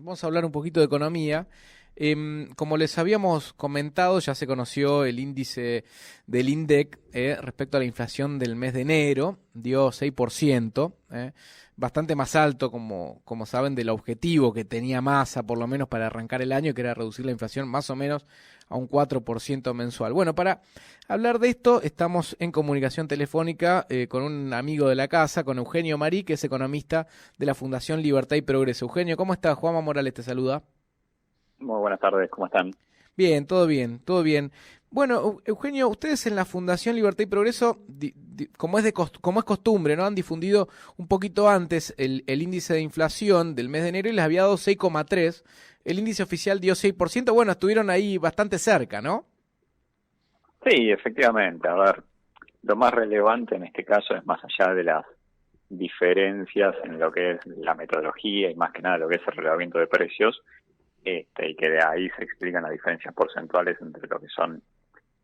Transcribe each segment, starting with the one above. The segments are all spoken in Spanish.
Vamos a hablar un poquito de economía. Como les habíamos comentado, ya se conoció el índice del INDEC respecto a la inflación del mes de enero, dio 6%, bastante más alto, como saben, del objetivo que tenía Massa, por lo menos para arrancar el año, que era reducir la inflación más o menos a un 4% mensual. Bueno, para hablar de esto, estamos en comunicación telefónica con un amigo de la casa, con Eugenio Marí, que es economista de la Fundación Libertad y Progreso. Eugenio, ¿cómo estás? Juanma Morales te saluda. Muy buenas tardes, ¿cómo están? Bien, todo bien, todo bien. Bueno, Eugenio, ustedes en la Fundación Libertad y Progreso, como es costumbre, ¿no? Han difundido un poquito antes el índice de inflación del mes de enero y les había dado 6,3. El índice oficial dio 6%. Bueno, estuvieron ahí bastante cerca, ¿no? Sí, efectivamente. A ver, lo más relevante en este caso es más allá de las diferencias en lo que es la metodología y más que nada lo que es el relevamiento de precios, y que de ahí se explican las diferencias porcentuales entre lo que son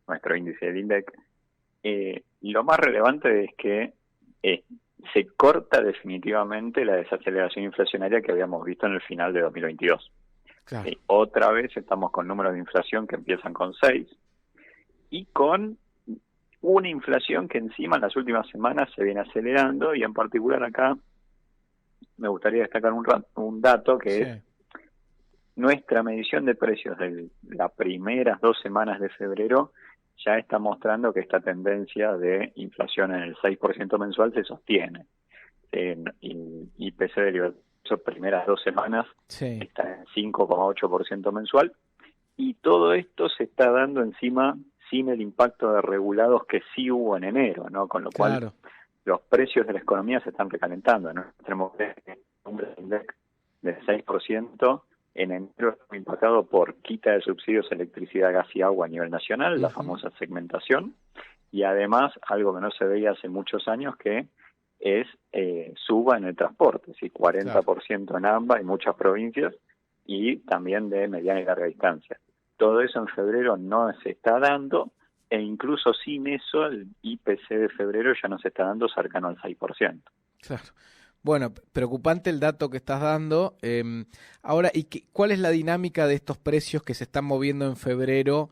nuestro índice del INDEC. Lo más relevante es que se corta definitivamente la desaceleración inflacionaria que habíamos visto en el final de 2022. Claro. Otra vez estamos con números de inflación que empiezan con 6 y con una inflación que encima en las últimas semanas se viene acelerando, y en particular acá me gustaría destacar un dato que es Sí. nuestra medición de precios de las primeras 2 semanas de febrero. Ya está mostrando que esta tendencia de inflación en el 6% mensual se sostiene. El IPC de Libertad, primeras 2 semanas, Sí. está en 5,8% mensual, y todo esto se está dando encima sin el impacto de regulados que sí hubo en enero, ¿no? Con lo cual Claro. los precios de la economía se están recalentando, ¿no? Tenemos un index de 6%, en enero impactado por quita de subsidios a electricidad, gas y agua a nivel nacional, la Ujú. famosa segmentación, y además algo que no se veía hace muchos años, que es suba en el transporte, ¿sí? Claro. 40% en AMBA y muchas provincias, y también de mediana y larga distancia. Todo eso en febrero no se está dando, e incluso sin eso el IPC de febrero ya no se está dando cercano al 6%. Claro. Bueno, preocupante el dato que estás dando. Ahora, ¿cuál es la dinámica de estos precios que se están moviendo en febrero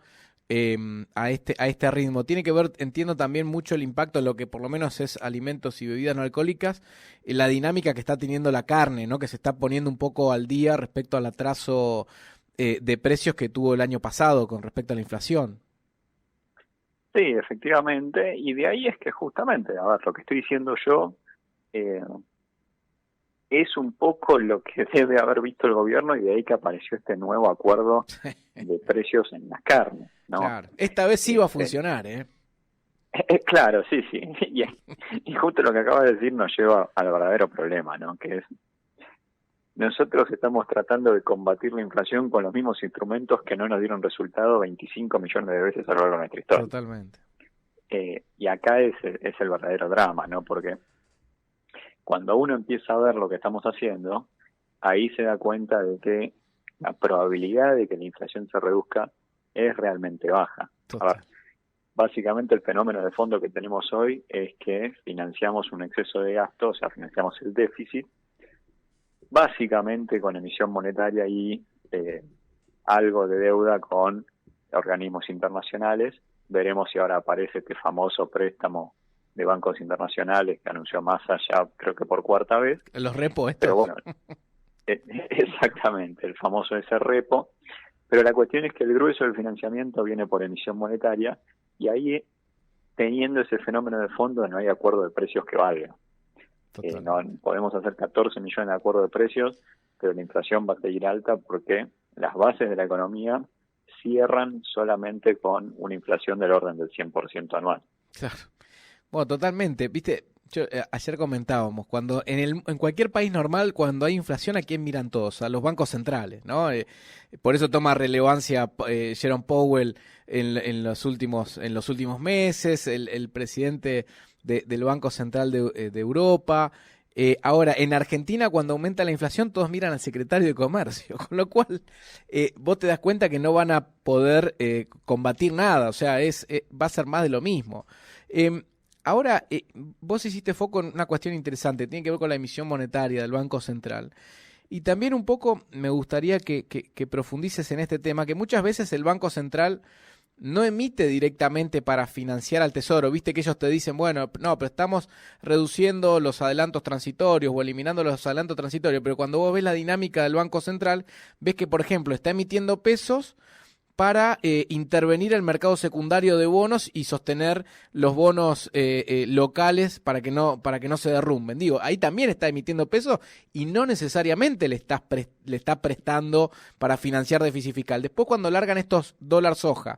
a este ritmo? Tiene que ver, entiendo, también mucho el impacto en lo que por lo menos es alimentos y bebidas no alcohólicas, la dinámica que está teniendo la carne, ¿no? Que se está poniendo un poco al día respecto al atraso de precios que tuvo el año pasado con respecto a la inflación. Sí, efectivamente, y de ahí es que justamente, a ver, lo que estoy diciendo yo eh, es un poco lo que debe haber visto el gobierno, y de ahí que apareció este nuevo acuerdo de precios en las carnes, ¿no? Claro. Esta vez sí va a Este, funcionar, ¿eh? claro, sí, sí, y justo lo que acaba de decir nos lleva al verdadero problema, ¿no? Que es, nosotros estamos tratando de combatir la inflación con los mismos instrumentos que no nos dieron resultado 25 millones de veces a lo largo de nuestra historia. Totalmente. Y acá es el verdadero drama, ¿no? Porque cuando uno empieza a ver lo que estamos haciendo, ahí se da cuenta de que la probabilidad de que la inflación se reduzca es realmente baja. A ver, Total. básicamente el fenómeno de fondo que tenemos hoy es que financiamos un exceso de gasto, o sea, financiamos el déficit, básicamente con emisión monetaria y algo de deuda con organismos internacionales. Veremos si ahora aparece este famoso préstamo de bancos internacionales que anunció Massa ya creo que por cuarta vez, Los repos pero estos. bueno, exactamente, el famoso ese repo. Pero la cuestión es que el grueso del financiamiento viene por emisión monetaria, y ahí, teniendo ese fenómeno de fondo, no hay acuerdo de precios que valga. No Totalmente. podemos hacer 14 millones de acuerdos de precios, pero la inflación va a seguir alta porque las bases de la economía cierran solamente con una inflación del orden del 100% anual. Claro. Bueno, totalmente. Viste, ayer comentábamos, cuando en cualquier país normal, cuando hay inflación, ¿a quién miran todos? A los bancos centrales, ¿no? Por eso toma relevancia Jerome Powell en los últimos meses, el presidente del Banco Central de Europa. Ahora, en Argentina, cuando aumenta la inflación, todos miran al secretario de Comercio, con lo cual vos te das cuenta que no van a poder combatir nada, o sea, va a ser más de lo mismo. Em, Ahora, vos hiciste foco en una cuestión interesante, tiene que ver con la emisión monetaria del Banco Central. Y también un poco me gustaría que profundices en este tema, que muchas veces el Banco Central no emite directamente para financiar al Tesoro. Viste que ellos te dicen, bueno, no, pero estamos reduciendo los adelantos transitorios o eliminando los adelantos transitorios, pero cuando vos ves la dinámica del Banco Central, ves que, por ejemplo, está emitiendo pesos para intervenir el mercado secundario de bonos y sostener los bonos locales para que no se derrumben. Digo, ahí también está emitiendo pesos y no necesariamente le está prestando para financiar déficit fiscal. Después, cuando largan estos dólar soja,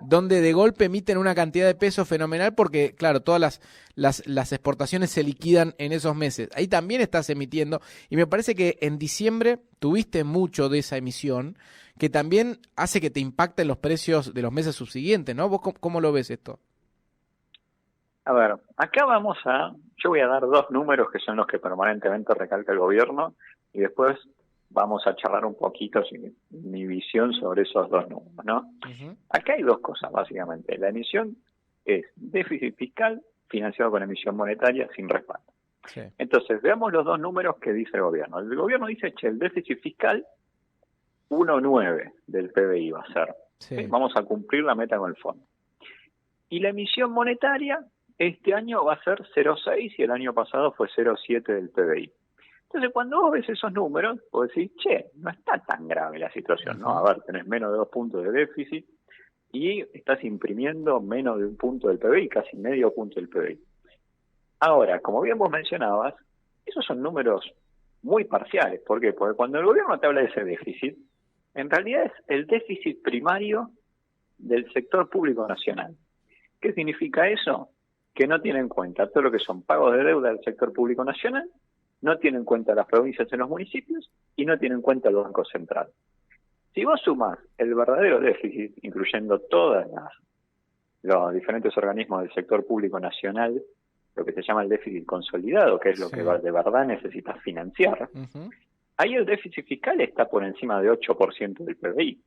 donde de golpe emiten una cantidad de pesos fenomenal porque, claro, todas las exportaciones se liquidan en esos meses. Ahí también estás emitiendo y me parece que en diciembre tuviste mucho de esa emisión que también hace que te impacten los precios de los meses subsiguientes, ¿no? ¿Vos cómo lo ves esto? A ver, acá yo voy a dar dos números que son los que permanentemente recalca el gobierno y después vamos a charlar un poquito mi visión sobre esos dos números, ¿no? Uh-huh. Acá hay dos cosas, básicamente. La emisión es déficit fiscal financiado con emisión monetaria sin respaldo. Sí. Entonces, veamos los dos números que dice el gobierno. El gobierno dice, el déficit fiscal 1,9 del PBI va a ser. Sí. Vamos a cumplir la meta con el fondo. Y la emisión monetaria este año va a ser 0,6 y el año pasado fue 0,7 del PBI. Entonces, cuando vos ves esos números, vos decís, no está tan grave la situación, ¿no? A ver, tenés menos de 2 puntos de déficit y estás imprimiendo menos de 1 punto del PBI, casi medio punto del PBI. Ahora, como bien vos mencionabas, esos son números muy parciales. ¿Por qué? Porque cuando el gobierno te habla de ese déficit, en realidad es el déficit primario del sector público nacional. ¿Qué significa eso? Que no tiene en cuenta todo lo que son pagos de deuda del sector público nacional, no tiene en cuenta las provincias en los municipios y no tiene en cuenta el Banco Central. Si vos sumás el verdadero déficit, incluyendo todos los diferentes organismos del sector público nacional, lo que se llama el déficit consolidado, que es lo que de verdad necesitas financiar, ahí el déficit fiscal está por encima de 8% del PBI.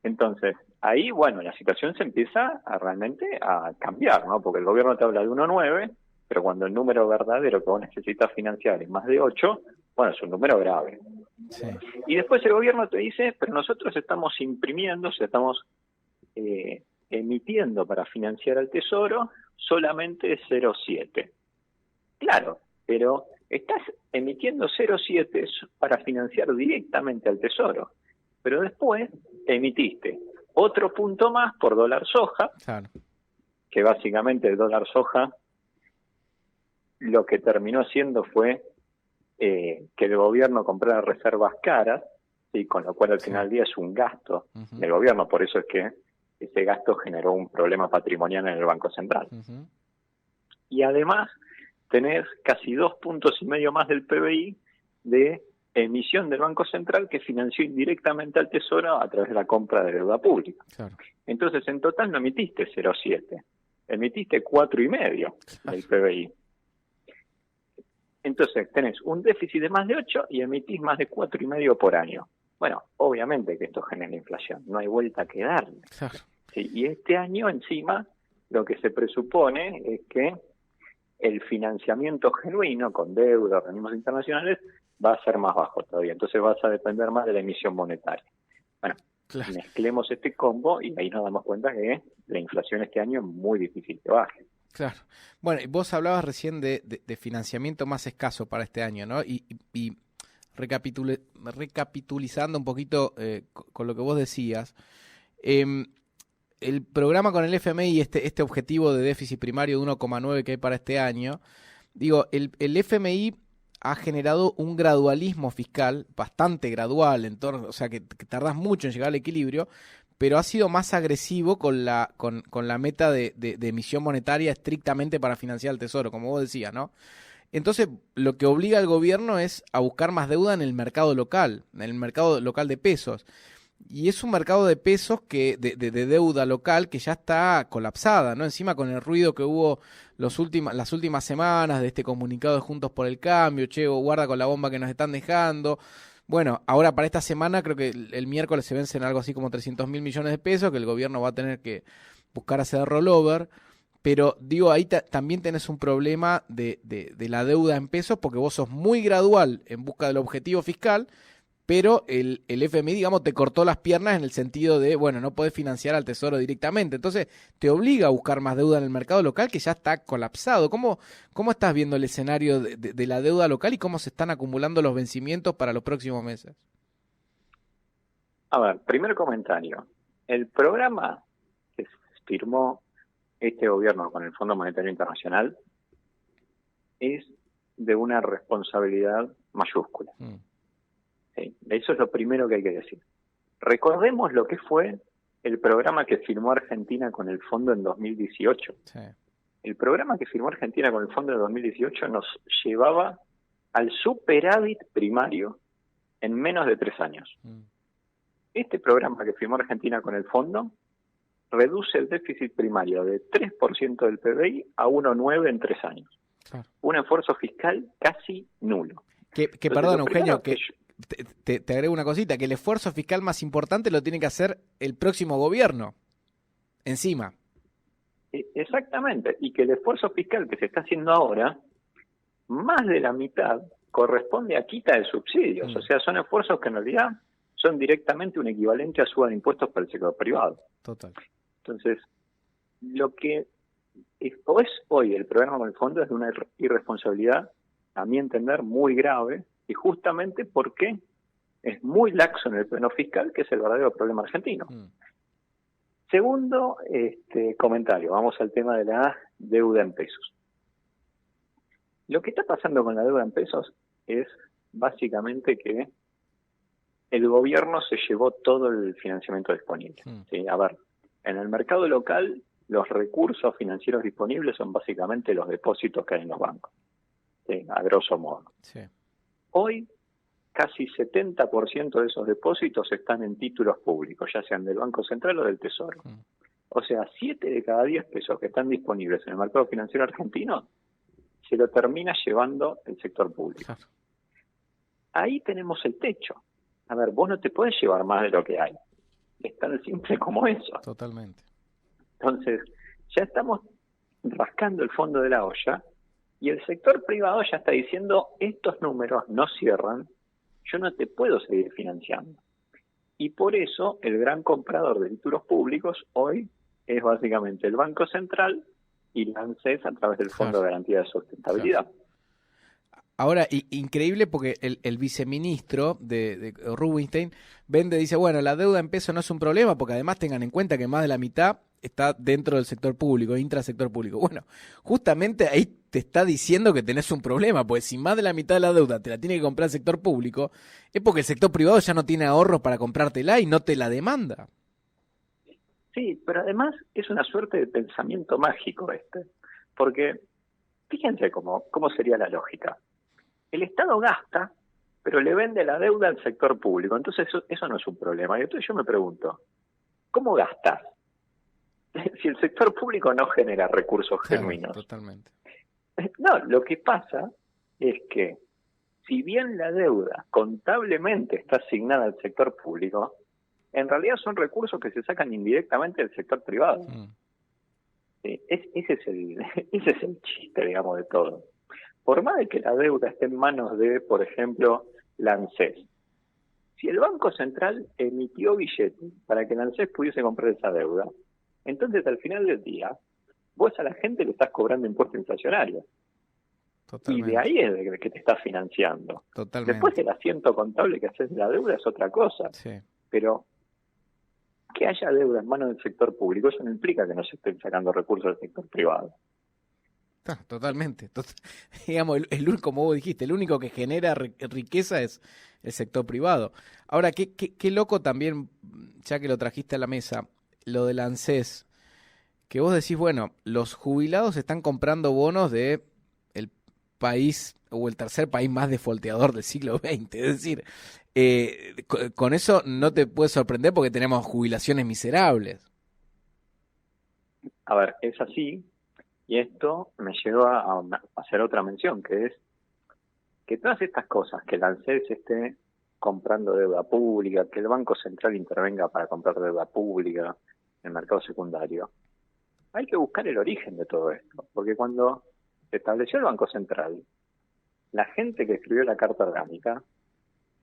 Entonces, ahí, bueno, la situación se empieza realmente a cambiar, ¿no? Porque el gobierno te habla de 1,9, pero cuando el número verdadero que vos necesitas financiar es más de 8, bueno, es un número grave. Sí. Y después el gobierno te dice, pero nosotros estamos imprimiendo, estamos emitiendo para financiar al Tesoro solamente 0,7. Claro, pero estás emitiendo 0,7 para financiar directamente al Tesoro, pero después emitiste otro punto más por dólar soja, claro, que básicamente el dólar soja lo que terminó haciendo fue que el gobierno comprara reservas caras, y con lo cual al final del día es un gasto del gobierno, por eso es que ese gasto generó un problema patrimonial en el Banco Central. Y además tenés casi 2,5 puntos más del PBI de emisión del Banco Central que financió indirectamente al Tesoro a través de la compra de deuda pública. Claro. Entonces, en total no emitiste 0,7, emitiste 4,5 del PBI. Entonces, tenés un déficit de más de 8 y emitís más de 4,5 por año. Bueno, obviamente que esto genera inflación, no hay vuelta que darle. Claro. Sí, y este año, encima, lo que se presupone es que el financiamiento genuino con deuda, organismos internacionales, va a ser más bajo todavía. Entonces vas a depender más de la emisión monetaria. Bueno, claro, mezclemos este combo y ahí nos damos cuenta que la inflación este año es muy difícil que baje. Claro. Bueno, vos hablabas recién de financiamiento más escaso para este año, ¿no? Y recapitulizando un poquito con lo que vos decías, el programa con el FMI, este objetivo de déficit primario de 1,9 que hay para este año, digo, el FMI ha generado un gradualismo fiscal bastante gradual, o sea que tardás mucho en llegar al equilibrio, pero ha sido más agresivo con la meta de emisión monetaria estrictamente para financiar el Tesoro, como vos decías, ¿no? Entonces, lo que obliga al gobierno es a buscar más deuda en el mercado local, de pesos. Y es un mercado de pesos de deuda local que ya está colapsada, ¿no? Encima con el ruido que hubo las últimas semanas de este comunicado de Juntos por el Cambio, guarda con la bomba que nos están dejando. Bueno, ahora para esta semana creo que el miércoles se vencen algo así como 300.000 millones de pesos que el gobierno va a tener que buscar hacer rollover. Pero digo, ahí también tenés un problema de la deuda en pesos porque vos sos muy gradual en busca del objetivo fiscal, pero el FMI, digamos, te cortó las piernas en el sentido de, bueno, no podés financiar al Tesoro directamente. Entonces, te obliga a buscar más deuda en el mercado local que ya está colapsado. ¿Cómo estás viendo el escenario de la deuda local y cómo se están acumulando los vencimientos para los próximos meses? A ver, primer comentario. El programa que firmó este gobierno con el Fondo Monetario Internacional es de una responsabilidad mayúscula. Sí, eso es lo primero que hay que decir. Recordemos lo que fue el programa que firmó Argentina con el Fondo en 2018. Sí. El programa que firmó Argentina con el Fondo en 2018 nos llevaba al superávit primario en menos de 3 años. Este programa que firmó Argentina con el Fondo reduce el déficit primario de 3% del PBI a 1,9% en 3 años. Claro. Un esfuerzo fiscal casi nulo. Entonces, perdón, Eugenio, te agrego una cosita, que el esfuerzo fiscal más importante lo tiene que hacer el próximo gobierno, encima. Exactamente, y que el esfuerzo fiscal que se está haciendo ahora, más de la mitad corresponde a quita de subsidios, o sea, son esfuerzos que en realidad son directamente un equivalente a suba de impuestos para el sector privado. Total. Entonces, lo que es hoy el programa con el fondo es de una irresponsabilidad, a mi entender, muy grave, y justamente porque es muy laxo en el plano fiscal, que es el verdadero problema argentino. Segundo comentario, vamos al tema de la deuda en pesos. Lo que está pasando con la deuda en pesos es básicamente que el gobierno se llevó todo el financiamiento disponible. ¿Sí? A ver, en el mercado local los recursos financieros disponibles son básicamente los depósitos que hay en los bancos, ¿sí? A grosso modo. Sí. Hoy casi 70% de esos depósitos están en títulos públicos, ya sean del Banco Central o del Tesoro. O sea, 7 de cada 10 pesos que están disponibles en el mercado financiero argentino se lo termina llevando el sector público. Claro. Ahí tenemos el techo. A ver, vos no te podés llevar más de lo que hay. Es tan simple como eso. Totalmente. Entonces, ya estamos rascando el fondo de la olla y el sector privado ya está diciendo, estos números no cierran, yo no te puedo seguir financiando. Y por eso el gran comprador de títulos públicos hoy es básicamente el Banco Central y la ANSES a través del Fondo de Garantía de Sustentabilidad. Claro. Ahora, increíble porque el viceministro de Rubinstein dice, bueno, la deuda en peso no es un problema porque además tengan en cuenta que más de la mitad está dentro del sector público, intrasector público. Bueno, justamente ahí te está diciendo que tenés un problema, pues si más de la mitad de la deuda te la tiene que comprar el sector público, es porque el sector privado ya no tiene ahorros para comprártela y no te la demanda. Sí, pero además es una suerte de pensamiento mágico porque fíjense cómo sería la lógica. El Estado gasta, pero le vende la deuda al sector público. Entonces eso no es un problema. Y entonces yo me pregunto, ¿cómo gastas? Si el sector público no genera recursos genuinos. Totalmente. No, lo que pasa es que si bien la deuda contablemente está asignada al sector público, en realidad son recursos que se sacan indirectamente del sector privado. Ese es el chiste, digamos, de todo. Por más de que la deuda esté en manos de, por ejemplo, la ANSES, si el Banco Central emitió billetes para que la ANSES pudiese comprar esa deuda, entonces al final del día, vos a la gente le estás cobrando impuesto inflacionario. Totalmente. Y de ahí es de que te estás financiando. Totalmente. Después el asiento contable que haces de la deuda es otra cosa. Sí. Pero que haya deuda en manos del sector público, eso no implica que no se estén sacando recursos del sector privado. Totalmente. Digamos, como vos dijiste, el único que genera riqueza es el sector privado. Ahora, qué loco también, ya que lo trajiste a la mesa, lo del ANSES, que vos decís, bueno, los jubilados están comprando bonos de el país o el tercer país más defolteador del siglo XX. Es decir, con eso no te puedes sorprender porque tenemos jubilaciones miserables. A ver, es así. Y esto me lleva a hacer otra mención, que es que todas estas cosas, que el ANSES esté comprando deuda pública, que el Banco Central intervenga para comprar deuda pública en el mercado secundario, hay que buscar el origen de todo esto, porque cuando se estableció el Banco Central, la gente que escribió la Carta Orgánica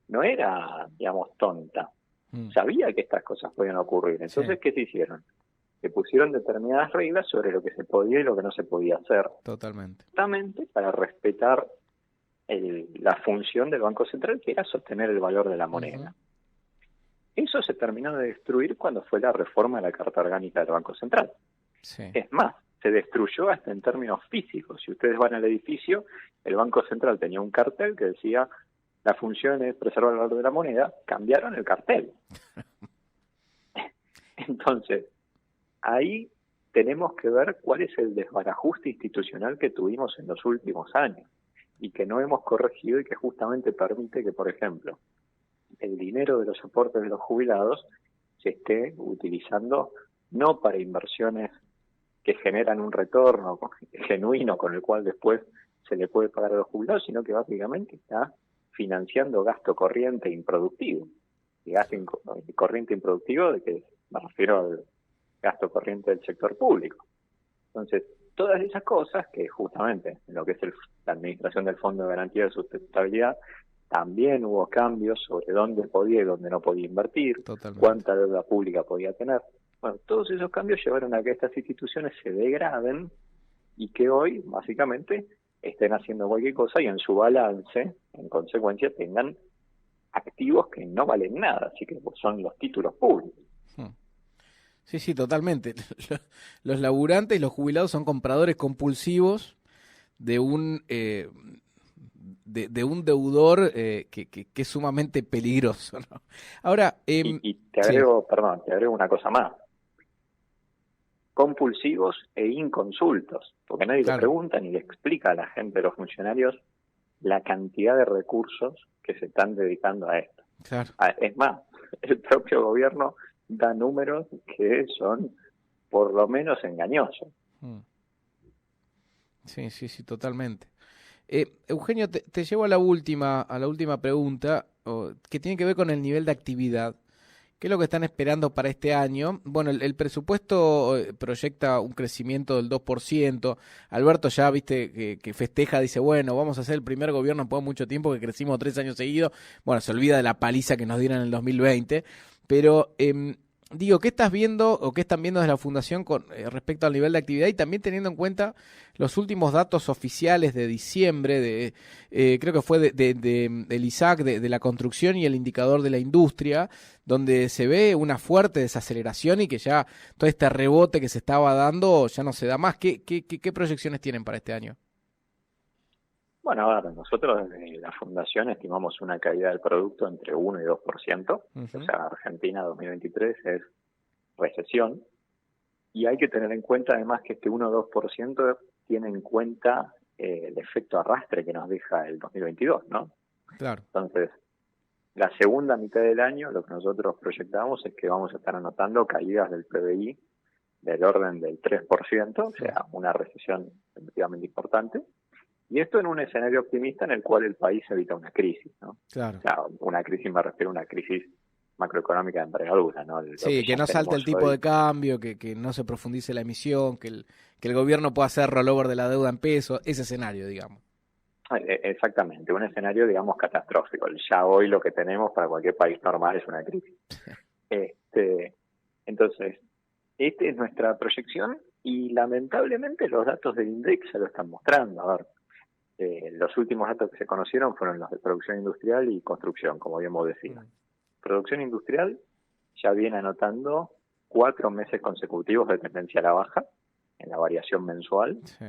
no era, digamos, tonta, sabía que estas cosas podían ocurrir. Entonces, Sí, ¿qué se hicieron? Se pusieron determinadas reglas sobre lo que se podía y lo que no se podía hacer, totalmente. justamente para respetar la función del Banco Central, que era sostener el valor de la Ujú. moneda. Eso se terminó de destruir cuando fue la reforma de la Carta Orgánica del Banco Central. Sí, Es más, se destruyó hasta en términos físicos. Si ustedes van al edificio, el Banco Central tenía un cartel que decía la función es preservar el valor de la moneda, cambiaron el cartel. Entonces, ahí tenemos que ver cuál es el desbarajuste institucional que tuvimos en los últimos años y que no hemos corregido y que justamente permite que, por ejemplo, el dinero de los aportes de los jubilados se esté utilizando no para inversiones que generan un retorno genuino con el cual después se le puede pagar a los jubilados, sino que básicamente está financiando gasto corriente improductivo. Y gasto corriente improductivo, de que me refiero al gasto corriente del sector público. Entonces, todas esas cosas que justamente en lo que es la administración del Fondo de Garantía de Sustentabilidad, también hubo cambios sobre dónde podía y dónde no podía invertir, totalmente. cuánta deuda pública podía tener. Bueno, todos esos cambios llevaron a que estas instituciones se degraden y que hoy, básicamente, estén haciendo cualquier cosa y en su balance, en consecuencia, tengan activos que no valen nada, así que son los títulos públicos. Mm. Sí, sí, totalmente. Los laburantes y los jubilados son compradores compulsivos de de un deudor que es sumamente peligroso, ¿no? Ahora, Y te sí, agrego, perdón, te agrego una cosa más. Compulsivos e inconsultos, porque nadie le claro, pregunta ni le explica a la gente, a los funcionarios, la cantidad de recursos que se están dedicando a esto. claro. Es más, el propio gobierno da números que son por lo menos engañosos. Mm. Sí, sí, sí, totalmente. Eugenio, te llevo a la última pregunta, que tiene que ver con el nivel de actividad. ¿Qué es lo que están esperando para este año? Bueno, el presupuesto proyecta un crecimiento del 2%. Alberto ya, viste, que festeja, dice, bueno, vamos a ser el primer gobierno en mucho tiempo que crecimos 3 años seguidos. Bueno, se olvida de la paliza que nos dieron en el 2020. Pero, digo, ¿qué estás viendo o qué están viendo desde la Fundación con respecto al nivel de actividad y también teniendo en cuenta los últimos datos oficiales de diciembre, creo que fue del ISAC, de la construcción y el indicador de la industria, donde se ve una fuerte desaceleración y que ya todo este rebote que se estaba dando ya no se da más? ¿Qué proyecciones tienen para este año? Bueno, a ver, nosotros desde la Fundación estimamos una caída del producto entre 1 y 2%, o Ujú. sea, Argentina 2023 es recesión, y hay que tener en cuenta además que este 1 o 2% tiene en cuenta el efecto arrastre que nos deja el 2022, ¿no? Claro. Entonces, la segunda mitad del año, lo que nosotros proyectamos es que vamos a estar anotando caídas del PBI del orden del 3%, o Mm. sea, una recesión efectivamente importante, y esto en un escenario optimista en el cual el país evita una crisis, ¿no? O Claro. sea, una crisis me refiero a una crisis macroeconómica de envergadura, ¿no? Lo que Sí, que ya no salte tenemos el tipo de hoy. cambio, que no se profundice la emisión, que el gobierno pueda hacer rollover de la deuda en pesos, ese escenario, digamos. Exactamente, un escenario, digamos, catastrófico. Ya hoy lo que tenemos para cualquier país normal es una crisis. Este, entonces, esta es nuestra proyección y lamentablemente los datos del INDEC se lo están mostrando. A ver, los últimos datos que se conocieron fueron los de producción industrial y construcción, como bien vos decías. Mm. Producción industrial ya viene anotando 4 meses consecutivos de tendencia a la baja en la variación mensual Sí.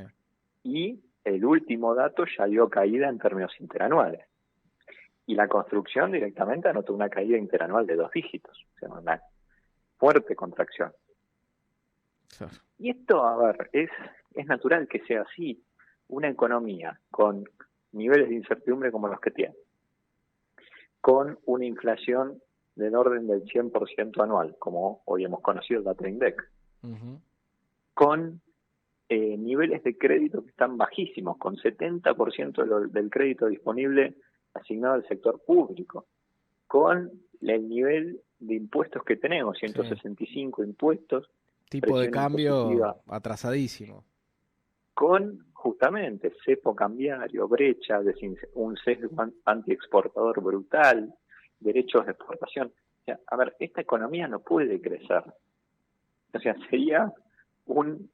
y el último dato ya dio caída en términos interanuales. Y la construcción directamente anotó una caída interanual de 2 dígitos, o sea, una fuerte contracción. Claro. Y esto, a ver, es natural que sea así. Una economía con niveles de incertidumbre como los que tiene, con una inflación del orden del 100% anual, como hoy hemos conocido el Data Index, Ujú. con niveles de crédito que están bajísimos, con 70% del crédito disponible asignado al sector público, con el nivel de impuestos que tenemos, Sí. 165 impuestos, Tipo de presión cambio impositiva, atrasadísimo. con justamente cepo cambiario, brecha, un sesgo antiexportador brutal, derechos de exportación. O sea, a ver, esta economía no puede crecer. O sea, sería un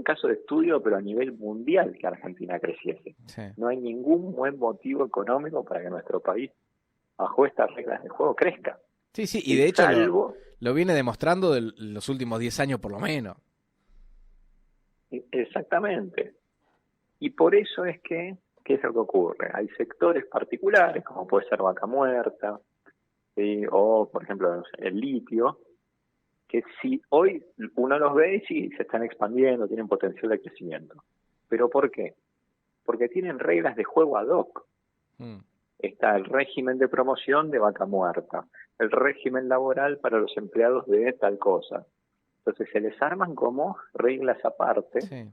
caso de estudio, pero a nivel mundial, que Argentina creciese. Sí. No hay ningún buen motivo económico para que nuestro país, bajo estas reglas de juego, crezca. Sí, sí, y de hecho Salvo, lo viene demostrando de los últimos 10 años por lo menos. exactamente. Y por eso es que, ¿qué es lo que ocurre? Hay sectores particulares, como puede ser Vaca Muerta, ¿sí? O, por ejemplo, el litio, que si hoy uno los ve y sí, se están expandiendo, tienen potencial de crecimiento. ¿Pero por qué? Porque tienen reglas de juego ad hoc. Está el régimen de promoción de Vaca Muerta, el régimen laboral para los empleados de tal cosa. Entonces se les arman como reglas aparte, Sí.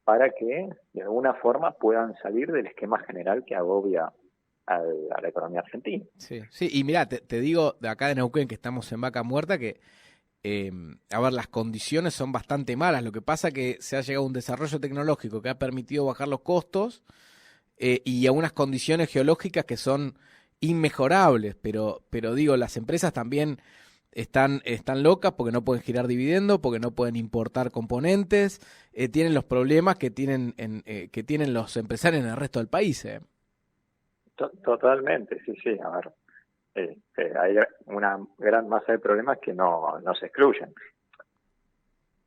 para que de alguna forma puedan salir del esquema general que agobia a la economía argentina. Sí, sí, y mirá, te digo de acá de Neuquén, que estamos en Vaca Muerta, que a ver, las condiciones son bastante malas. Lo que pasa que se ha llegado a un desarrollo tecnológico que ha permitido bajar los costos y a unas condiciones geológicas que son inmejorables, pero digo, las empresas también están locas porque no pueden girar dividendos, porque no pueden importar componentes, tienen los problemas que que tienen los empresarios en el resto del país. Totalmente, sí, sí. A ver, hay una gran masa de problemas que no se excluyen.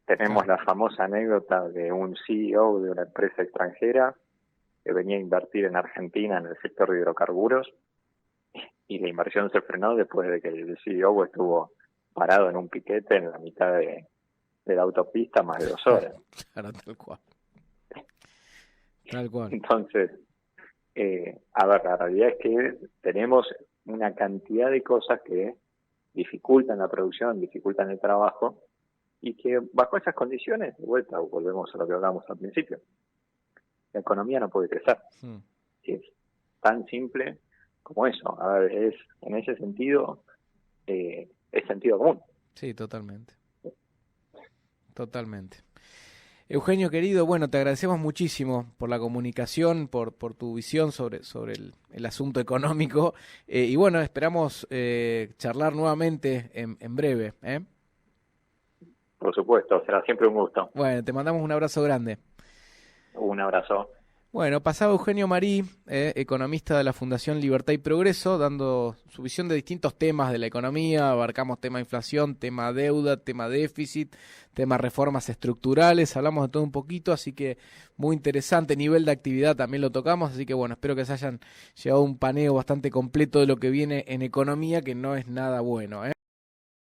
Tenemos la famosa anécdota de un CEO de una empresa extranjera que venía a invertir en Argentina en el sector de hidrocarburos y la inversión se frenó después de que el CEO estuvo parado en un piquete en la mitad de la autopista más de 2 horas. Claro, tal cual. Tal cual. Entonces, a ver, la realidad es que tenemos una cantidad de cosas que dificultan la producción, dificultan el trabajo, y que bajo esas condiciones, de vuelta, volvemos a lo que hablábamos al principio, la economía no puede crecer. Sí, es tan simple como eso. A ver, en ese sentido, es sentido común. Sí, totalmente. Totalmente. Eugenio, querido, bueno, te agradecemos muchísimo por la comunicación, por tu visión sobre el asunto económico. Y bueno, esperamos charlar nuevamente en breve. Por supuesto, será siempre un gusto. Bueno, te mandamos un abrazo grande. Un abrazo. Bueno, pasaba Eugenio Marí, economista de la Fundación Libertad y Progreso, dando su visión de distintos temas de la economía. Abarcamos tema inflación, tema deuda, tema déficit, tema reformas estructurales, hablamos de todo un poquito, así que muy interesante. Nivel de actividad también lo tocamos, así que bueno, espero que se hayan llevado un paneo bastante completo de lo que viene en economía, que no es nada bueno.